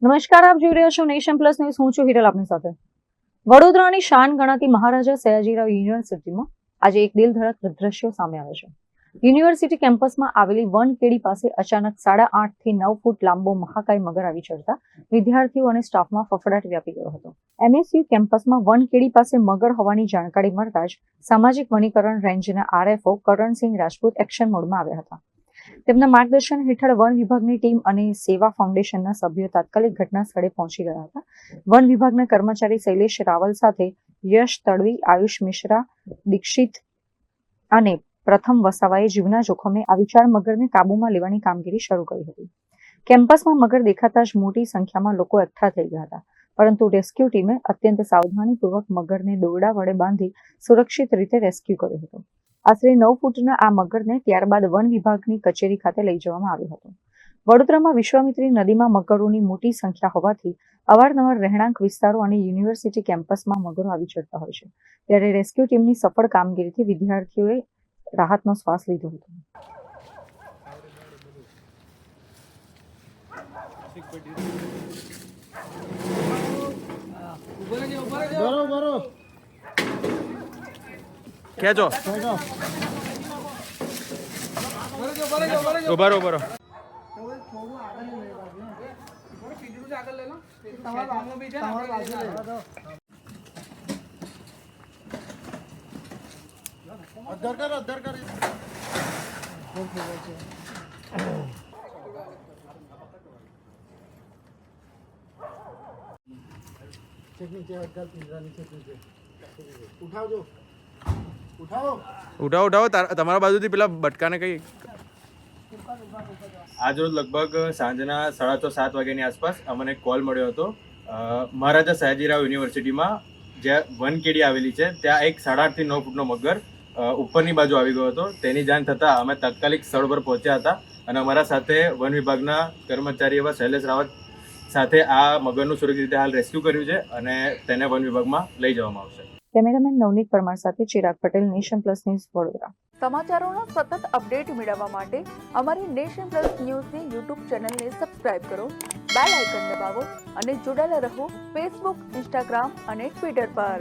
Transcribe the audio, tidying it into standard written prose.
નમસ્કાર, આપ જોઈ રહ્યા છો નેશન પ્લસ ન્યૂઝ. હું છું હિરલ આપની સાથે. વડોદરાની શાન ગણાતી મહારાજા સયાજીરાવ યુનિવર્સિટીમાં આજે એક દિલધડક દ્રશ્યો સામે આવે છે. યુનિવર્સિટી કેમ્પસમાં આવેલી 1 કેડી પાસે અચાનક 8.5 થી 9 ફૂટ લાંબો મહાકાય મગર આવી ચડતા વિદ્યાર્થીઓ અને સ્ટાફમાં ફફડાટ વ્યાપી ગયો હતો. MSU કેમ્પસમાં 1 કેડી પાસે મગર હોવાની જાણકારી મળતા જ સામાજિક વનીકરણ રેન્જના RFO કરણસિંહ રાજપૂત એક્શન મોડમાં આવ્યા હતા. તેમના માર્ગદર્શન હેઠળ વન વિભાગની ટીમ અને સેવા ફાઉન્ડેશનના સભ્યો તાત્કાલિક ઘટના સ્થળે પહોંચી ગયા હતા. વન વિભાગના કર્મચારી શૈલેષ રાવલ સાથે યશ તડવી, આયુષ મિશ્રા, દીક્ષિત અને પ્રથમ વસાવાએ જીવના જોખમે આ વિશાળ મગરને કાબૂમાં લેવાની કામગીરી શરૂ કરી હતી. કેમ્પસમાં મગર દેખાતા જ મોટી સંખ્યામાં લોકો એકઠા થઈ ગયા હતા, પરંતુ રેસ્ક્યુ ટીમે અત્યંત સાવધાનીપૂર્વક મગરને દોરડા વડે બાંધી સુરક્ષિત રીતે રેસ્ક્યુ કર્યો હતો. આશરે 9 ફૂટના આ મગરને ત્યારબાદ વન વિભાગની કચેરી ખાતે લઈ જવામાં આવ્યો હતો. વડોદરામાં વિશ્વામિત્રી નદીમાં મગરોની મોટી સંખ્યા હોવાથી અવારનવાર રહેણાંક વિસ્તારો અને યુનિવર્સિટી કેમ્પસમાં મગરો આવી ચડતા હોય છે. ત્યારે રેસ્ક્યુ ટીમની સફળ કામગીરીથી વિદ્યાર્થીઓએ રાહતનો શ્વાસ લીધો હતો. ખેંચો ઉભા રહો. ઉઠાવો તમારા બાજુથી પેલા બટકાને કઈ. આજરોજ લગભગ સાંજના 6:30-7 વાગ્યાની આસપાસ અમને કોલ મળ્યો હતો. મહારાજા સયાજીરાવ યુનિવર્સિટીમાં જ્યાં 1 કેડી આવેલી છે ત્યાં એક 8.5 થી 9 ફૂટનો મગર ઉપરની બાજુ આવી ગયો હતો. તેની જાણ થતાં અમે તાત્કાલિક સ્થળ પર પહોંચ્યા હતા અને અમારા સાથે વન વિભાગના કર્મચારી એવા શૈલેષ રાવત સાથે આ મગરનું સુરક્ષિત રીતે હાલ રેસ્ક્યુ કર્યું છે અને તેને વન વિભાગમાં લઈ જવામાં આવશે. કેમેરામેન નવનીત પરમાર સાથે Chirag Patel, Nation Plus News, Vadodara. સમાચારોના સતત અપડેટ મેળવવા માટે અમારી નેશન પ્લસ ન્યૂઝની યુટ્યુબ ચેનલને સબસ્ક્રાઇબ કરો, બેલ આઇકન દબાવો અને જોડાયેલા રહો ફેસબુક, ઇન્સ્ટાગ્રામ અને ટ્વિટર પર.